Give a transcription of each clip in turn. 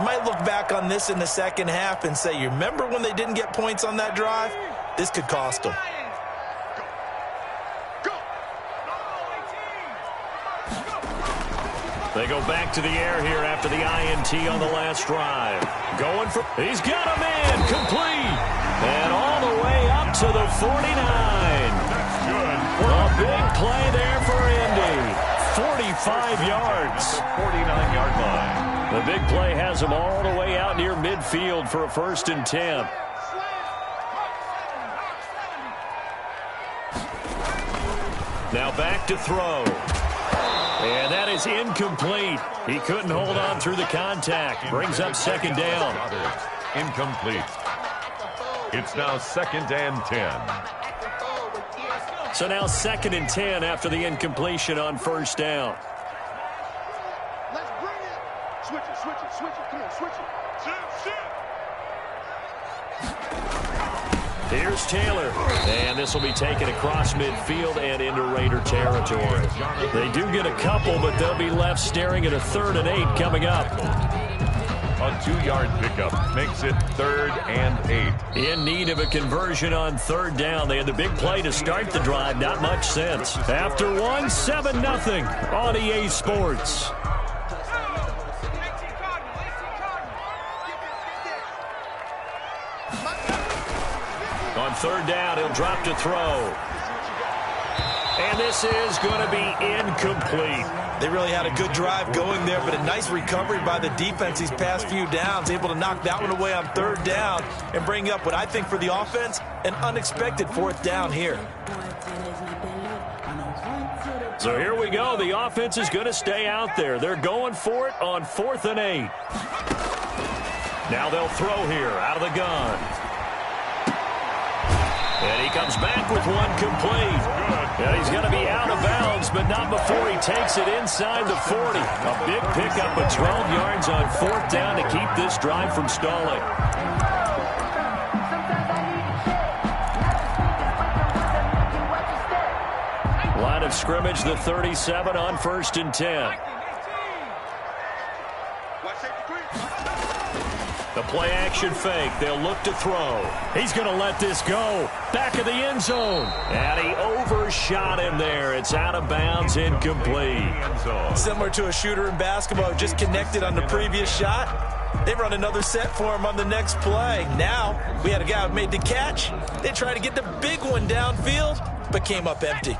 might look back on this in the second half and say, you remember when they didn't get points on that drive? This could cost them. They go back to the air here after the INT on the last drive. Going for, he's got a man, complete. And all the way up to the 49. That's good. A big play there for Indy. 45 yards. 49-yard line. The big play has him all the way out near midfield for a 1st and 10. Now back to throw. And that is incomplete. He couldn't hold on through the contact. Brings up 2nd down. Incomplete. It's now 2nd and 10. So now 2nd and 10 after the incompletion on 1st down. Let's bring it. Switch it, switch it, switch it. Come on, switch it. Here's Taylor. And this will be taken across midfield and into Raider territory. They do get a couple, but they'll be left staring at a 3rd and 8 coming up. A 2-yard pickup makes it 3rd and 8. In need of a conversion on 3rd down. They had the big play to start the drive. Not much sense. After one, 7-0 on EA Sports. On 3rd down, he'll drop to throw. And this is going to be incomplete. They really had a good drive going there, but a nice recovery by the defense these past few downs, able to knock that one away on 3rd down and bring up what I think for the offense, an unexpected 4th down here. So here we go. The offense is going to stay out there. They're going for it on 4th and 8. Now they'll throw here out of the gun. And he comes back with one complete. And he's going to be out of bounds, but not before he takes it inside the 40. A big pickup of 12 yards on 4th down to keep this drive from stalling. Line of scrimmage, the 37 on 1st and 10. The play action fake. They'll look to throw. He's going to let this go. Back of the end zone. And he overshot him there. It's out of bounds, incomplete. Similar to a shooter in basketball who just connected on the previous shot. They run another set for him on the next play. Now, we had a guy who made the catch. They tried to get the big one downfield, but came up empty.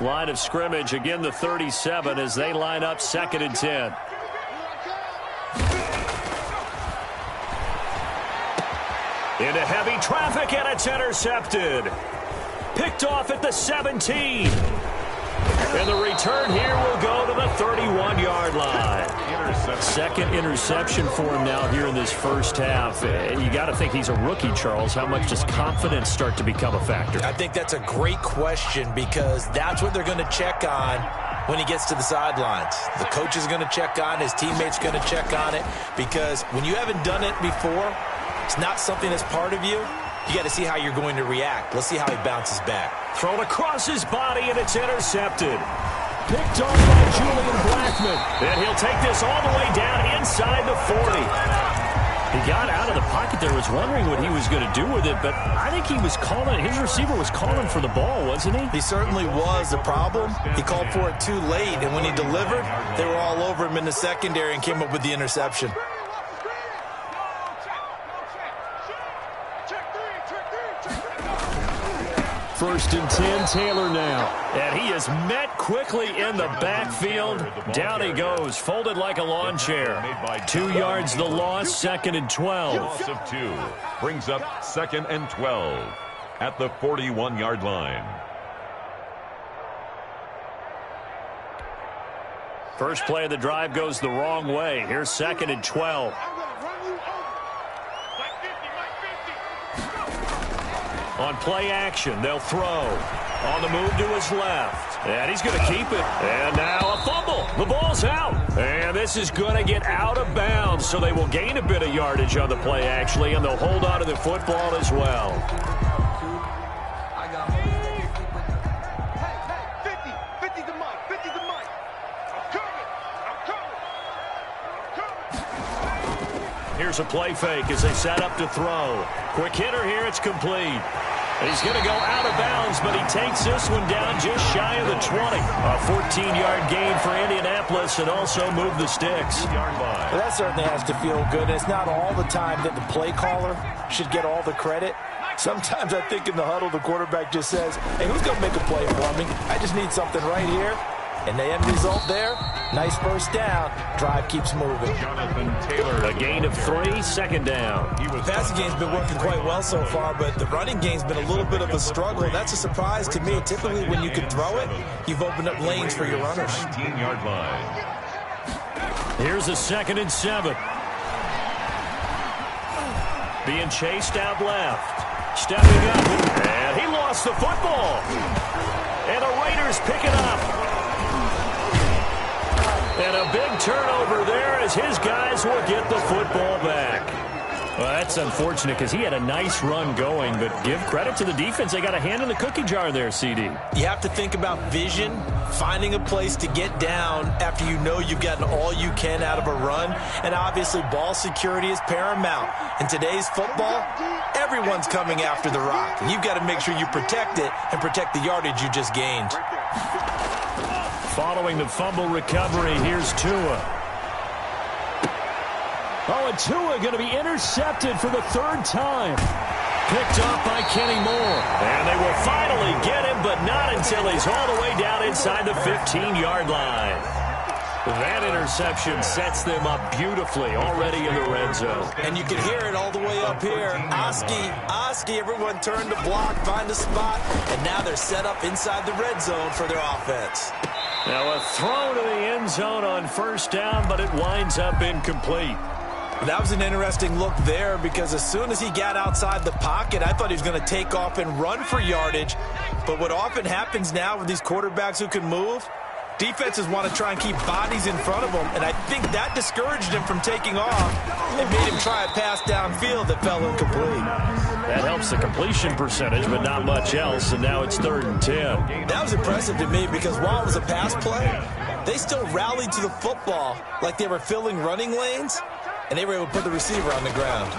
Line of scrimmage, again the 37 as they line up 2nd and 10. Into heavy traffic, and it's intercepted. Picked off at the 17. And the return here will go to the 31-yard line. 2nd interception for him now here in this 1st half. And you got to think he's a rookie, Charles. How much does confidence start to become a factor? I think that's a great question because that's what they're going to check on when he gets to the sidelines. The coach is going to check on it. His teammates going to check on it because when you haven't done it before, it's not something that's part of you. You got to see how you're going to react. Let's see how he bounces back. Thrown across his body, and it's intercepted. Picked off by Julian Blackman. And he'll take this all the way down inside the 40. He got out of the pocket there, was wondering what he was going to do with it, but I think he was calling, his receiver was calling for the ball, wasn't he? He certainly was. The problem, he called for it too late, and when he delivered, they were all over him in the secondary and came up with the interception. 1st and 10, Taylor now. And he is met quickly in the backfield. Down he goes, folded like a lawn chair. 2 yards the loss, 2nd and 12. Loss of 2 brings up 2nd and 12 at the 41-yard line. First play of the drive goes the wrong way. Here's 2nd and 12. On play action, they'll throw. On the move to his left. And he's going to keep it. And now a fumble. The ball's out. And this is going to get out of bounds. So they will gain a bit of yardage on the play, actually, and they'll hold on to the football as well. here's a play fake as they set up to throw. Quick hitter here, it's complete. He's going to go out of bounds, but he takes this one down just shy of the 20. A 14-yard gain for Indianapolis and also move the sticks. Well, that certainly has to feel good. It's not all the time that the play caller should get all the credit. Sometimes I think in the huddle, the quarterback just says, hey, who's going to make a play for me? I just need something right here. And the end result there, nice first down. Drive keeps moving. A gain of 3, second down. The passing game's been working quite well so far, but the running game's been a little bit of a struggle. That's a surprise to me. Typically, when you can throw it, you've opened up lanes for your runners. 19-yard line. Here's a 2nd and 7. Being chased out left. Stepping up, and he lost the football. And the Raiders pick it up. And a big turnover there as his guys will get the football back. Well, that's unfortunate because he had a nice run going, but give credit to the defense. They got a hand in the cookie jar there, CD. You have to think about vision, finding a place to get down after you know you've gotten all you can out of a run. And obviously, ball security is paramount. In today's football, everyone's coming after the rock. You've got to make sure you protect it and protect the yardage you just gained. Following the fumble recovery, here's Tua. Oh, and Tua going to be intercepted for the 3rd time. Picked off by Kenny Moore. And they will finally get him, but not until he's all the way down inside the 15-yard line. That interception sets them up beautifully already in the red zone. And you can hear it all the way up here. Oski, everyone turned to block, find a spot, and now they're set up inside the red zone for their offense. Now a throw to the end zone on 1st down, but it winds up incomplete. That was an interesting look there because as soon as he got outside the pocket, I thought he was going to take off and run for yardage. But what often happens now with these quarterbacks who can move, defenses want to try and keep bodies in front of them, and I think that discouraged him from taking off and made him try a pass downfield that fell incomplete. That helps the completion percentage, but not much else, and now it's 3rd and 10. That was impressive to me because while it was a pass play, they still rallied to the football like they were filling running lanes, and they were able to put the receiver on the ground.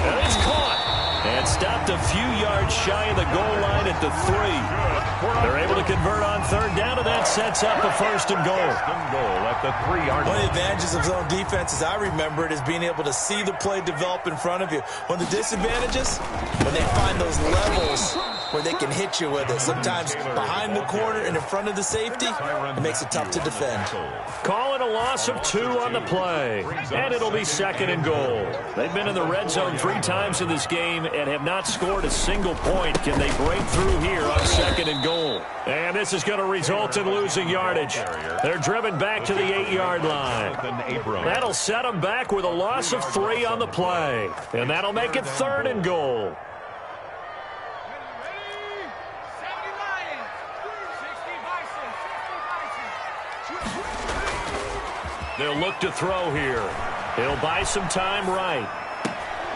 And it's caught. And stopped a few yards shy of the goal line at the 3. They're able to convert on 3rd down, and that sets up a 1st and goal. At the 3-yard line. One of the advantages of zone defense, as I remember it, is being able to see the play develop in front of you. One of the disadvantages, when they find those levels where they can hit you with it. Sometimes behind the corner and in front of the safety, it makes it tough to defend. Calling a loss of 2 on the play, and it'll be 2nd and goal. They've been in the red zone 3 times in this game and have not scored a single point. Can they break through here on 2nd and goal? And this is going to result in losing yardage. They're driven back to the 8-yard line. That'll set them back with a loss of 3 on the play. And that'll make it 3rd and goal. They'll look to throw here. He'll buy some time right.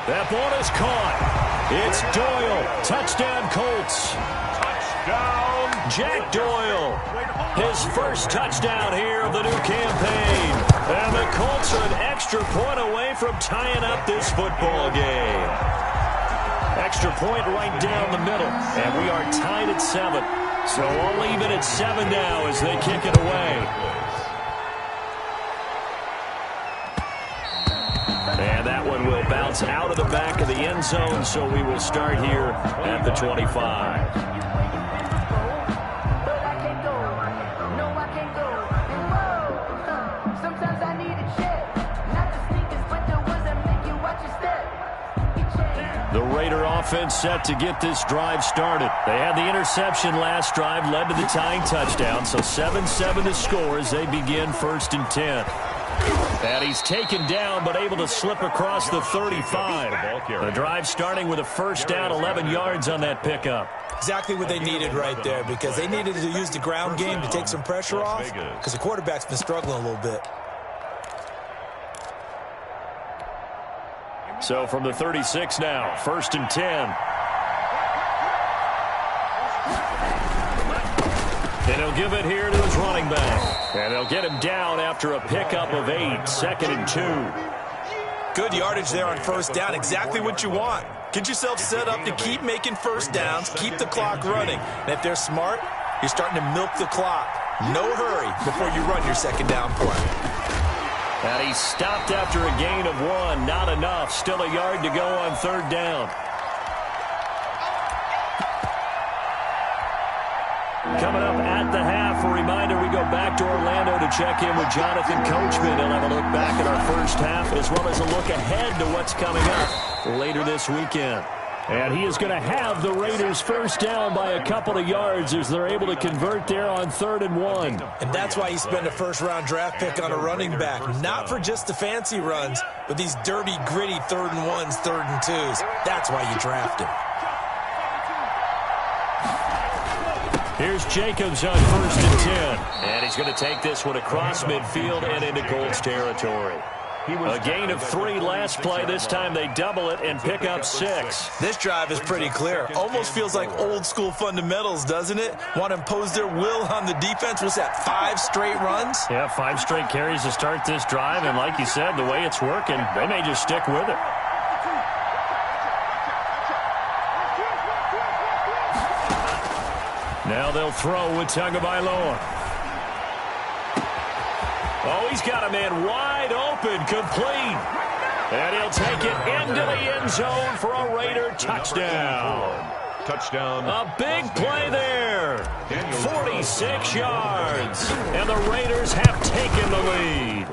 That ball is caught. It's Doyle. Touchdown, Colts. Touchdown, Jack Doyle. His first touchdown here of the new campaign. And the Colts are an extra point away from tying up this football game. Extra point right down the middle. And we are tied at 7. So all even at 7 now as they kick it away. And that one will bounce out of the back of the end zone, so we will start here at the 25. The Raider offense set to get this drive started. They had the interception last drive, led to the tying touchdown, so 7-7 to score as they begin 1st and 10. And he's taken down, but able to slip across the 35. The drive starting with a 1st down, 11 yards on that pickup. Exactly what they needed right there, because they needed to use the ground game to take some pressure off, because the quarterback's been struggling a little bit. So from the 36 now, 1st and 10. And he'll give it here to his running back. And they'll get him down after a pickup of 8, 2nd and 2. Good yardage there on first down. Exactly what you want. Get yourself set up to keep making first downs, keep the clock running. And if they're smart, you're starting to milk the clock. No hurry before you run your second down play. And he stopped after a gain of 1. Not enough. Still a yard to go on third down. Coming up at the half, a reminder, we go back to Orlando to check in with Jonathan Coachman. He'll have a look back at our first half as well as a look ahead to what's coming up later this weekend. And he is going to have the Raiders first down by a couple of yards as they're able to convert there on 3rd and 1. And that's why you spend a first-round draft pick on a running back. Not for just the fancy runs, but these dirty, gritty 3rd and 1s, 3rd and 2s. That's why you draft him. Here's Jacobs on 1st and 10. And he's going to take this one across midfield and into Colts territory. A gain of 3 last play. This time they double it and pick up 6. This drive is pretty clear. Almost feels like old school fundamentals, doesn't it? Want to impose their will on the defense. What's that, 5 straight runs? Yeah, 5 straight carries to start this drive. And like you said, the way it's working, they may just stick with it. Now they'll throw with Tagovailoa. Oh, he's got a man wide open, complete. And he'll take it into the end zone for a Raider touchdown. Touchdown. A big play there. 46 yards. And the Raiders have taken the lead.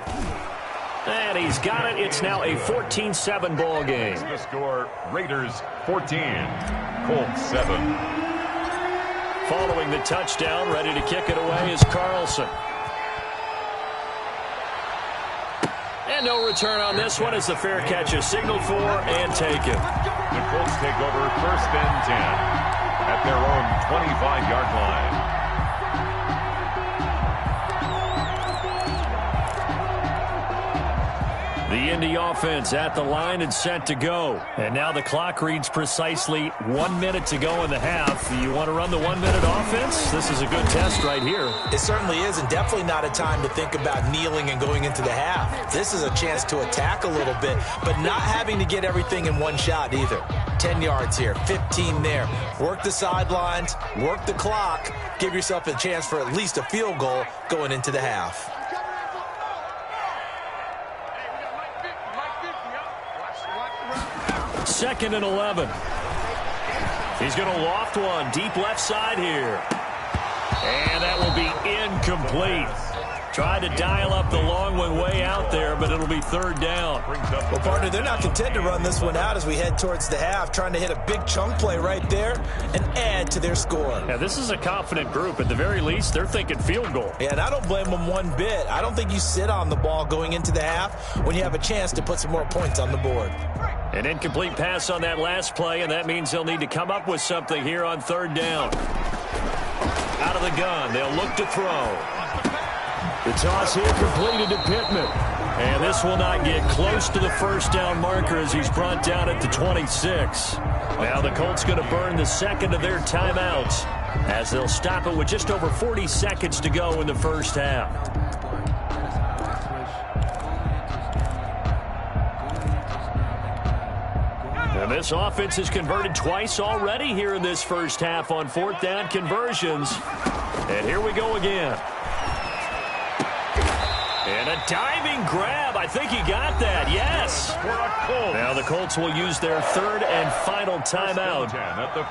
And he's got it. It's now a 14-7 ball game. The score, Raiders 14, Colts 7. Following the touchdown, ready to kick it away is Carlson. And no return on this one as the fair catch is signaled for and taken. The Colts take over 1st and 10 at their own 25-yard line. The Indy offense at the line and set to go. And now the clock reads precisely 1 minute to go in the half. You want to run the 1 minute offense? This is a good test right here. It certainly is, and definitely not a time to think about kneeling and going into the half. This is a chance to attack a little bit, but not having to get everything in one shot either. 10 yards here, 15 there. Work the sidelines, work the clock, give yourself a chance for at least a field goal going into the half. 2nd and 11. He's going to loft one deep left side here. And that will be incomplete. Tried to dial up the long one way out there, but it'll be 3rd down. Well, partner, they're not content to run this one out as we head towards the half, trying to hit a big chunk play right there and add to their score. Yeah, this is a confident group. At the very least, they're thinking field goal. Yeah, and I don't blame them one bit. I don't think you sit on the ball going into the half when you have a chance to put some more points on the board. An incomplete pass on that last play, and that means they'll need to come up with something here on 3rd down. Out of the gun, they'll look to throw. The toss here completed to Pittman. And this will not get close to the first down marker as he's brought down at the 26. Now the Colts going to burn the second of their timeouts as they'll stop it with just over 40 seconds to go in the first half. And this offense has converted twice already here in this first half on 4th down conversions. And here we go again. And a diving grab. I think he got that. Yes. Now the Colts will use their 3rd and final timeout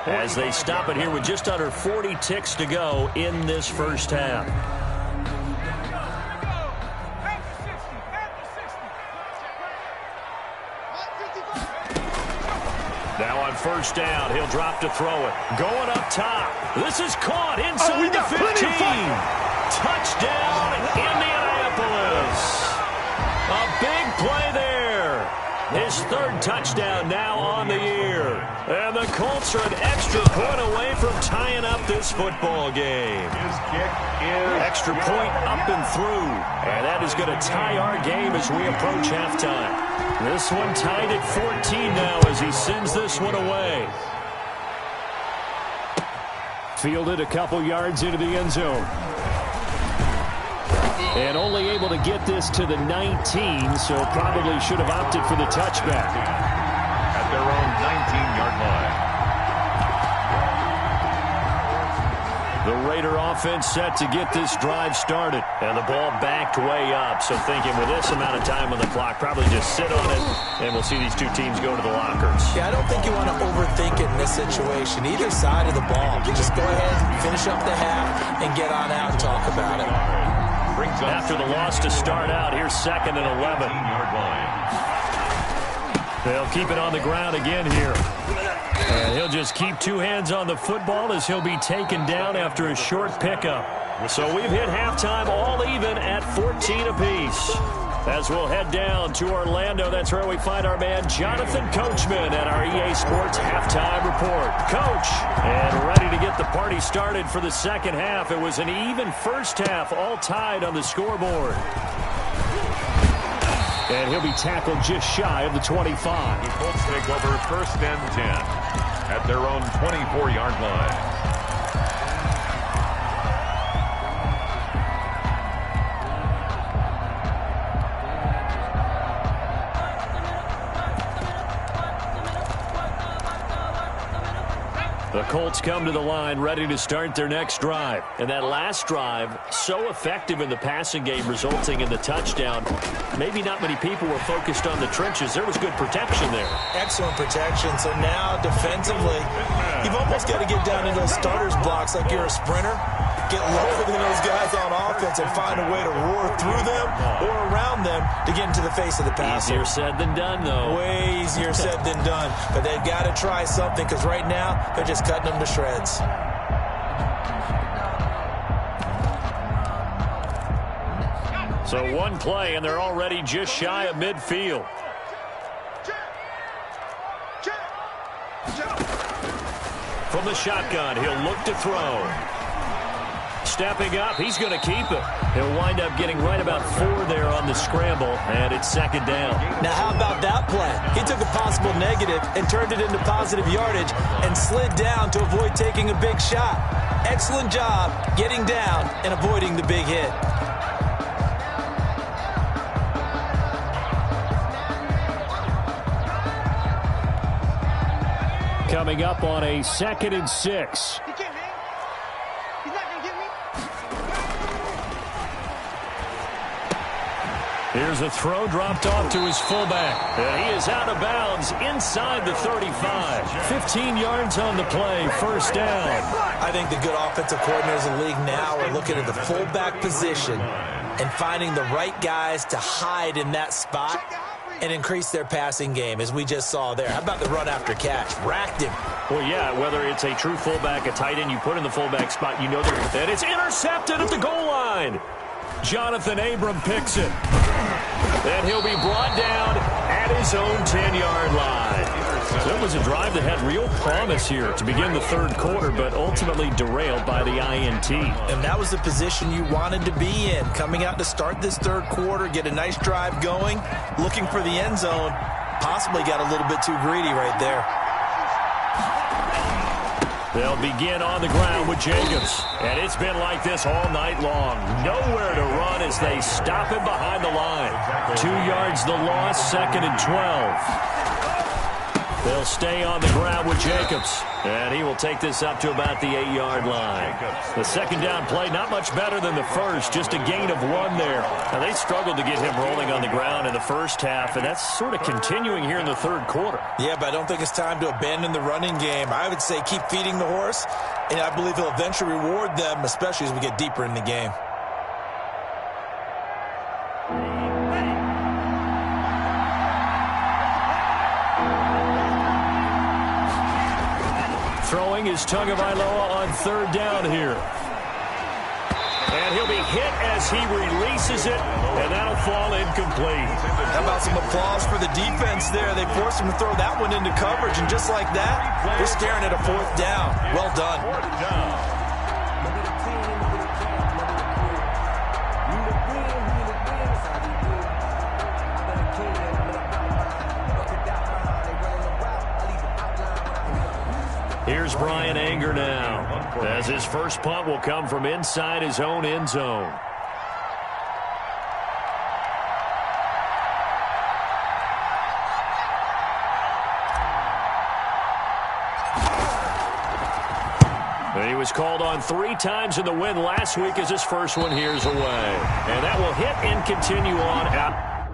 as they stop it here with just under 40 ticks to go in this first half. Now on 1st down, he'll drop to throw it. Going up top. This is caught inside the 15. Touchdown, Indianapolis. A big play there. His 3rd touchdown now on the year. And the Colts are an extra point away from tying up this football game. His kick is extra point up and through. And that is going to tie our game as we approach halftime. This one tied at 14 now as he sends this one away. Fielded a couple yards into the end zone. And only able to get this to the 19, so probably should have opted for the touchback. At their own 19-yard line. The Raider offense set to get this drive started. And the ball backed way up, so thinking with this amount of time on the clock, probably just sit on it, and we'll see these two teams go to the lockers. Yeah, I don't think you want to overthink it in this situation. Either side of the ball. Just go ahead, finish up the half, and get on out and talk about it. After the loss to start out, here's 2nd and 11. They'll keep it on the ground again here. And he'll just keep two hands on the football as he'll be taken down after a short pickup. So we've hit halftime all even at 14 apiece. As we'll head down to Orlando, that's where we find our man Jonathan Coachman at our EA Sports Halftime Report. Coach, and ready to get the party started for the second half. It was an even first half, all tied on the scoreboard. And he'll be tackled just shy of the 25. The Colts take over 1st and 10 at their own 24-yard line. The Colts come to the line ready to start their next drive. And that last drive, so effective in the passing game, resulting in the touchdown. Maybe not many people were focused on the trenches. There was good protection there. Excellent protection. So now, defensively, you've almost got to get down into those starters blocks like you're a sprinter. Get lower than those guys on offense and find a way to roar through them or around them to get into the face of the passer. Easier said than done, though. Way easier said than done. But they've got to try something because right now they're just cutting them to shreds. So one play, and they're already just shy of midfield. From the shotgun, he'll look to throw. Stepping up, he's going to keep it. He'll wind up getting right about 4 there on the scramble, and it's 2nd down. Now, how about that play? He took a possible negative and turned it into positive yardage and slid down to avoid taking a big shot. Excellent job getting down and avoiding the big hit. Coming up on a 2nd and 6. He can't hang. He's not going to get me. Here's a throw dropped off to his fullback. And he is out of bounds inside the 35. 15 yards on the play, 1st down. I think the good offensive coordinators in the league now are looking at the fullback position and finding the right guys to hide in that spot and increase their passing game, as we just saw there. How about the run after catch? Racked him. Well, yeah, whether it's a true fullback, a tight end you put in the fullback spot, you know that it's intercepted at the goal line. Jonathan Abram picks it. And he'll be brought down at his own 10-yard line. So it was a drive that had real promise here to begin the 3rd quarter, but ultimately derailed by the INT. And that was the position you wanted to be in. Coming out to start this 3rd quarter, get a nice drive going, looking for the end zone. Possibly got a little bit too greedy right there. They'll begin on the ground with Jacobs. And it's been like this all night long. Nowhere to run as they stop him behind the line. 2 yards the loss, 2nd and 12. They'll stay on the ground with Jacobs. And he will take this up to about the 8-yard line. The 2nd down play, not much better than the first. Just a gain of 1 there. Now, they struggled to get him rolling on the ground in the first half, and that's sort of continuing here in the 3rd quarter. Yeah, but I don't think it's time to abandon the running game. I would say keep feeding the horse, and I believe he'll eventually reward them, especially as we get deeper in the game. Throwing is Tagovailoa on 3rd down here. And he'll be hit as he releases it, and that'll fall incomplete. How about some applause for the defense there? They forced him to throw that one into coverage, and just like that, we're staring at a 4th down. Well done. 4th down. Here's Brian Anger now, as his first punt will come from inside his own end zone. And he was called on 3 times in the win last week as his first one here's away. And that will hit and continue on out.